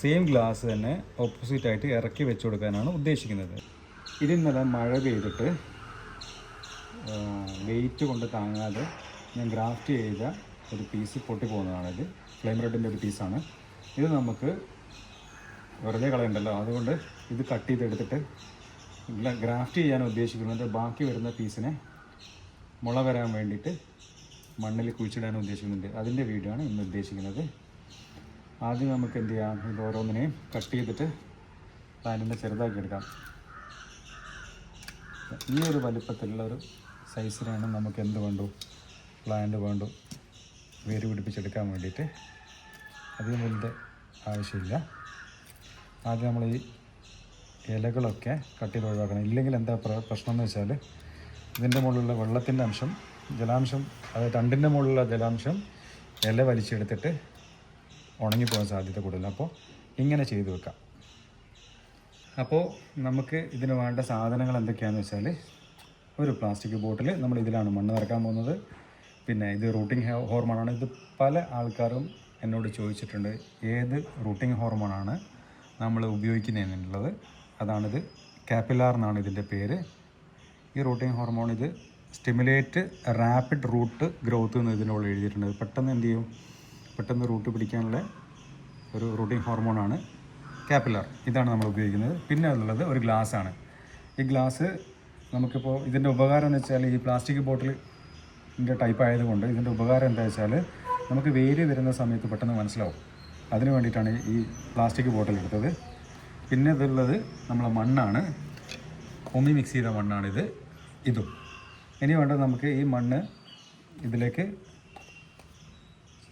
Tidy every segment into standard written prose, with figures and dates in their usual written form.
Same glass തന്നെ ഓപ്പോസിറ്റായിട്ട് ഇറക്കി വെച്ച് കൊടുക്കാനാണ് ഉദ്ദേശിക്കുന്നത്. ഇതിന്നലെ മഴ പെയ്തിട്ട് വെയിറ്റ് കൊണ്ട് താങ്ങാതെ ഞാൻ ഗ്രാഫ്റ്റ് ചെയ്ത ഒരു പീസ് പൊട്ടിപ്പോകുന്നതാണിത്. ഫ്ലെയിം റെഡിൻ്റെ ഒരു പീസാണ് ഇത്. നമുക്ക് വെറുതെ കളയണ്ടല്ലോ, അതുകൊണ്ട് ഇത് കട്ട് ചെയ്തെടുത്തിട്ട് ഗ്രാഫ്റ്റ് ചെയ്യാൻ ഉദ്ദേശിക്കുന്നത്. ബാക്കി വരുന്ന പീസിനെ മുള വരാൻ വേണ്ടിയിട്ട് മണ്ണിൽ കുഴിച്ചിടാൻ ഉദ്ദേശിക്കുന്നുണ്ട്. അതിൻ്റെ വീഡിയോ ആണ് ഇന്ന് ഉദ്ദേശിക്കുന്നത്. ആദ്യം നമുക്ക് എന്ത് ചെയ്യാം, ഇത് ഓരോന്നിനെയും കട്ട് ചെയ്തിട്ട് പ്ലാന്റിനെ ചെറുതാക്കി എടുക്കാം. ഈ ഒരു വലിപ്പത്തിലുള്ള ഒരു സൈസിനാണ് നമുക്ക് എന്ത് വേണ്ടു, പ്ലാന്റ് വേണ്ടു വേര് പിടിപ്പിച്ചെടുക്കാൻ വേണ്ടിയിട്ട്. അധികം വലുത് ആവശ്യമില്ല. ആദ്യം നമ്മൾ ഈ ഇലകളൊക്കെ കട്ട് ചെയ്ത് ഒഴിവാക്കണം. ഇല്ലെങ്കിൽ എന്താ പ്രശ്നം എന്ന് വെച്ചാൽ ഇതിൻ്റെ മുകളിലുള്ള വെള്ളത്തിൻ്റെ അംശം, ജലാംശം, അതായത് തണ്ടിൻ്റെ മുകളിലുള്ള ജലാംശം ഇല വലിച്ചെടുത്തിട്ട് ഉണങ്ങിപ്പോകാൻ സാധ്യത കൂടുതൽ. അപ്പോൾ ഇങ്ങനെ ചെയ്തു വെക്കാം. അപ്പോൾ നമുക്ക് ഇതിന് വേണ്ട സാധനങ്ങൾ എന്തൊക്കെയാണെന്ന് വെച്ചാൽ, ഒരു പ്ലാസ്റ്റിക് ബോട്ടിൽ, നമ്മൾ ഇതിലാണ് മണ്ണ് നിറക്കാൻ പോകുന്നത്. പിന്നെ ഇത് റൂട്ടിംഗ് ഹോർമോണാണ്. ഇത് പല ആൾക്കാരും എന്നോട് ചോദിച്ചിട്ടുണ്ട്, ഏത് റൂട്ടിംഗ് ഹോർമോണാണ് നമ്മൾ ഉപയോഗിക്കുന്നതെന്നുള്ളത്. അതാണിത്, കാപ്പിലാർ എന്നാണ് ഇതിൻ്റെ പേര്. ഈ റൂട്ടിംഗ് ഹോർമോൺ ഇത് സ്റ്റിമുലേറ്റ് റാപ്പിഡ് റൂട്ട് ഗ്രോത്ത് എന്ന് ഇതിനോട് എഴുതിയിട്ടുണ്ട്. പെട്ടെന്ന് എന്ത് ചെയ്യും, പെട്ടെന്ന് റൂട്ട് പിടിക്കാനുള്ള ഒരു റൂട്ടിംഗ് ഹോർമോണാണ് കാപ്പിലാർ. ഇതാണ് നമ്മൾ ഉപയോഗിക്കുന്നത്. പിന്നെ ഉള്ളത് ഒരു ഗ്ലാസ്സാണ്. ഈ ഗ്ലാസ് നമുക്കിപ്പോൾ ഇതിൻ്റെ ഉപകാരം എന്ന് വെച്ചാൽ, ഈ പ്ലാസ്റ്റിക് ബോട്ടിലിൻ്റെ ടൈപ്പ് ആയതുകൊണ്ട് ഇതിൻ്റെ ഉപകാരം എന്താ വെച്ചാൽ, നമുക്ക് വേര് വരുന്ന സമയത്ത് പെട്ടെന്ന് മനസ്സിലാവും. അതിന് വേണ്ടിയിട്ടാണ് ഈ പ്ലാസ്റ്റിക് ബോട്ടിൽ എടുത്തത്. പിന്നെ ഇതുള്ളത് നമ്മളെ മണ്ണാണ്, ഒമി മിക്സ് ചെയ്ത മണ്ണാണിത്. ഇതും ഇനി വേണ്ടത് നമുക്ക് ഈ മണ്ണ് ഇതിലേക്ക്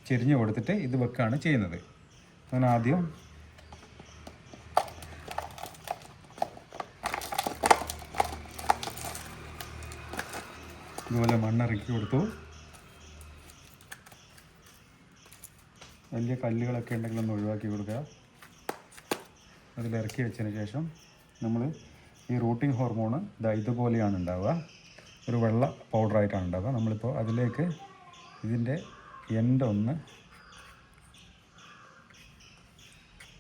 ചെരിഞ്ഞ് കൊടുത്തിട്ട് ഇത് വെക്കുകയാണ് ചെയ്യുന്നത്. അങ്ങനെ ആദ്യം ഇതുപോലെ മണ്ണിറക്കി കൊടുത്തു. വലിയ കല്ലുകളൊക്കെ ഉണ്ടെങ്കിൽ ഒന്ന് ഒഴിവാക്കി കൊടുക്കുക. അതിലിറക്കി വെച്ചതിന് ശേഷം നമ്മൾ ഈ റൂട്ടിംഗ് ഹോർമോൺ ഇതുപോലെയാണ് ഉണ്ടാവുക, ഒരു വെള്ള പൗഡറായിട്ടാണ് ഉണ്ടാവുക. നമ്മളിപ്പോൾ അതിലേക്ക് ഇതിൻ്റെ എൻഡ് ഒന്ന്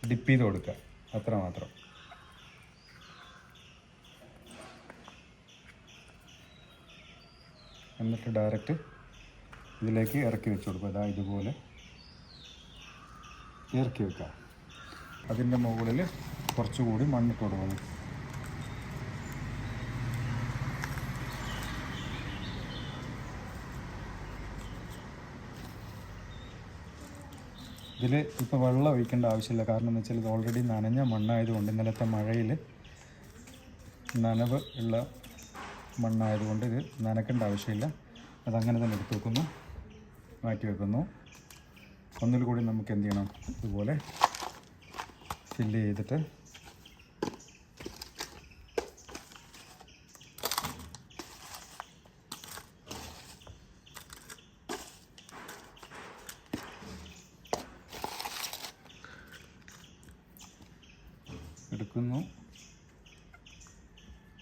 ഡിപ്പ് ചെയ്ത് കൊടുക്കുക, അത്രമാത്രം. എന്നിട്ട് ഡയറക്റ്റ് ഇതിലേക്ക് ഇറക്കി വെച്ച് കൊടുക്കുക. ഇതുപോലെ ഇറക്കി വെക്കുക. അതിൻ്റെ മുകളിൽ കുറച്ചുകൂടി മണ്ണിട്ട് കൊടുക്കണം. ഇതിൽ ഇപ്പോൾ വെള്ളം ഒഴിക്കേണ്ട ആവശ്യമില്ല. കാരണം എന്ന് വെച്ചാൽ ഇത് ഓൾറെഡി നനഞ്ഞ മണ്ണായതുകൊണ്ട്, ഇന്നലത്തെ മഴയിൽ നനവ് ഉള്ള മണ്ണായതുകൊണ്ട് ഇത് നനയ്ക്കേണ്ട ആവശ്യമില്ല. അതങ്ങനെ തന്നെ എടുത്ത് വെക്കുന്നു, മാറ്റി വെക്കുന്നു. ഒന്നിൽ കൂടി നമുക്ക് എന്ത് ചെയ്യണം, ഇതുപോലെ ഫില്ല് ചെയ്തിട്ട് എടുക്കുന്നു.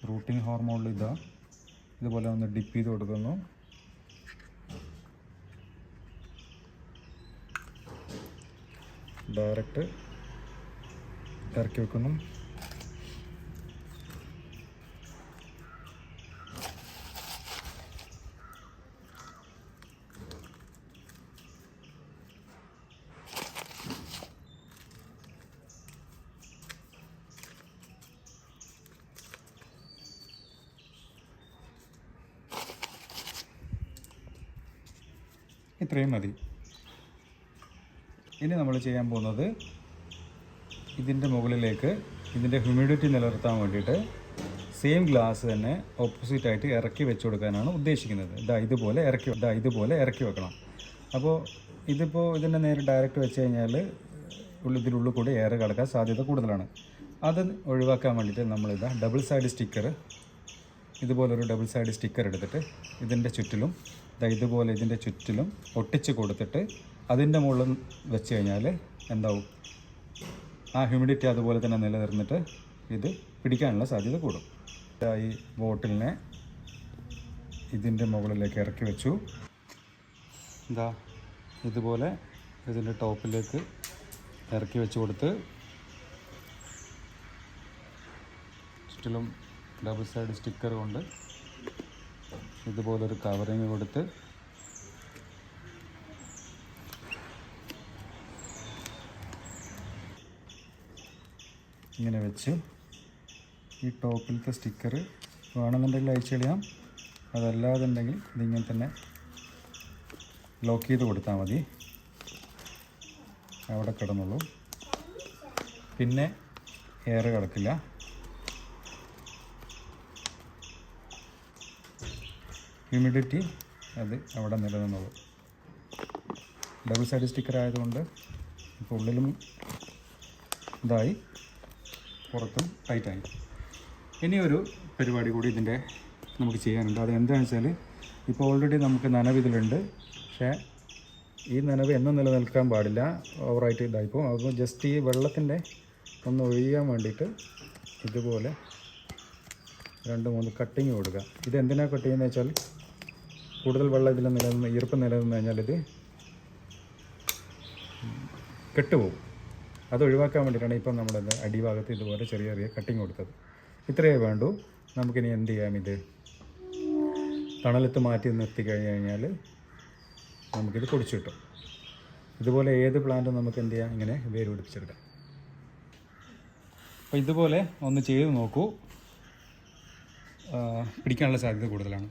റൂട്ടിംഗ് ഹോർമോണിൽ ഇതുപോലെ ഒന്ന് ഡിപ്പ് ചെയ്ത് കൊടുക്കുന്നു. ഡയറക്റ്റ് ഇറക്കി വെക്കുന്നു. ഇത്രയും മതി. ഇനി നമ്മൾ ചെയ്യാൻ പോകുന്നത്, ഇതിൻ്റെ മുകളിലേക്ക് ഇതിൻ്റെ ഹ്യൂമിഡിറ്റി നിലനിർത്താൻ വേണ്ടിയിട്ട് സെയിം ഗ്ലാസ് തന്നെ ഓപ്പോസിറ്റായിട്ട് ഇറക്കി വെച്ച് കൊടുക്കാനാണ് ഉദ്ദേശിക്കുന്നത്. ഇതുപോലെ ഇറക്കി വെക്കണം. അപ്പോൾ ഇതിപ്പോൾ ഇതിൻ്റെ നേരെ ഡയറക്റ്റ് വെച്ച് കഴിഞ്ഞാൽ ഇതിനുള്ളിൽ കൂടി എയർ കിടക്കാൻ സാധ്യത കൂടുതലാണ്. അത് ഒഴിവാക്കാൻ വേണ്ടിയിട്ട് നമ്മളിതാ ഡബിൾ സൈഡ് സ്റ്റിക്കർ, ഇതുപോലൊരു ഡബിൾ സൈഡ് സ്റ്റിക്കർ എടുത്തിട്ട് ഇതിൻ്റെ ചുറ്റിലും ഇതുപോലെ ഇതിൻ്റെ ചുറ്റിലും ഒട്ടിച്ച് കൊടുത്തിട്ട് അതിൻ്റെ മുകളിൽ വെച്ച് കഴിഞ്ഞാൽ എന്താവും, ആ ഹ്യൂമിഡിറ്റി അതുപോലെ തന്നെ നിലനിർന്നിട്ട് ഇത് പിടിക്കാനുള്ള സാധ്യത കൂടും. ഈ ബോട്ടിലിനെ ഇതിൻ്റെ മുകളിലേക്ക് ഇറക്കി വെച്ചു. ഇതുപോലെ ഇതിൻ്റെ ടോപ്പിലേക്ക് ഇറക്കി വെച്ച് കൊടുത്ത് ചുറ്റിലും ഡബിൾ സൈഡ് സ്റ്റിക്കർ കൊണ്ട് ഇതുപോലൊരു കവറിങ് കൊടുത്ത് ഇങ്ങനെ വെച്ച് ഈ ടോപ്പിലത്തെ സ്റ്റിക്കർ വേണമെന്നുണ്ടെങ്കിൽ അയച്ചു കളയാം, അതല്ലാതുണ്ടെങ്കിൽ ഇതിങ്ങനെ തന്നെ ലോക്ക് ചെയ്ത് കൊടുത്താൽ മതി, അവിടെ കിടന്നുള്ളൂ. പിന്നെ എയർ കിടക്കില്ല. ഹ്യൂമിഡിറ്റി അത് അവിടെ നിലനിന്നോളൂ. ഡബിൾ സൈഡ് സ്റ്റിക്കർ ആയതുകൊണ്ട് ഇപ്പോൾ ഉള്ളിലും ഇതായി പുറത്തും ടൈറ്റായി. ഇനിയൊരു പരിപാടി കൂടി ഇതിൻ്റെ നമുക്ക് ചെയ്യാനുണ്ട്. അത് എന്താണെന്ന് വെച്ചാൽ ഇപ്പോൾ ഓൾറെഡി നമുക്ക് നനവ് ഇതിലുണ്ട്, പക്ഷേ ഈ നനവ് എന്നും നിലനിൽക്കാൻ പാടില്ല, ഓവറായിട്ട് ഇതായിപ്പോൾ. അപ്പോൾ ജസ്റ്റ് ഈ വെള്ളത്തിൻ്റെ ഒന്ന് ഒഴിയാൻ വേണ്ടിയിട്ട് ഇതുപോലെ 2-3 കട്ടിങ് കൊടുക്കുക. ഇതെന്തിനാണ് കട്ട് ചെയ്യുന്നത് വെച്ചാൽ കൂടുതൽ വെള്ളം ഇതിൽ നിലനിന്ന് ഈർപ്പം നിലനിന്ന് കഴിഞ്ഞാൽ ഇത് കെട്ടുപോകും. അത് ഒഴിവാക്കാൻ വേണ്ടിയിട്ടാണ് ഇപ്പം നമ്മളത് അടിഭാഗത്ത് ഇതുപോലെ ചെറിയ ചെറിയ കട്ടിങ് കൊടുത്തത്. ഇത്രയേ വേണ്ടൂ. നമുക്കിനി എന്ത് ചെയ്യാം, ഇത് തണലത്ത് മാറ്റി നിർത്തി കഴിഞ്ഞാൽ നമുക്കിത് പൊടിച്ചു കിട്ടും. ഇതുപോലെ ഏത് പ്ലാന്റും നമുക്ക് എന്ത് ചെയ്യാം, ഇങ്ങനെ വേര് പിടിപ്പിച്ചെടുക്കാം. അപ്പോൾ ഇതുപോലെ ഒന്ന് ചെയ്ത് നോക്കൂ, പിടിക്കാനുള്ള സാധ്യത കൂടുതലാണ്.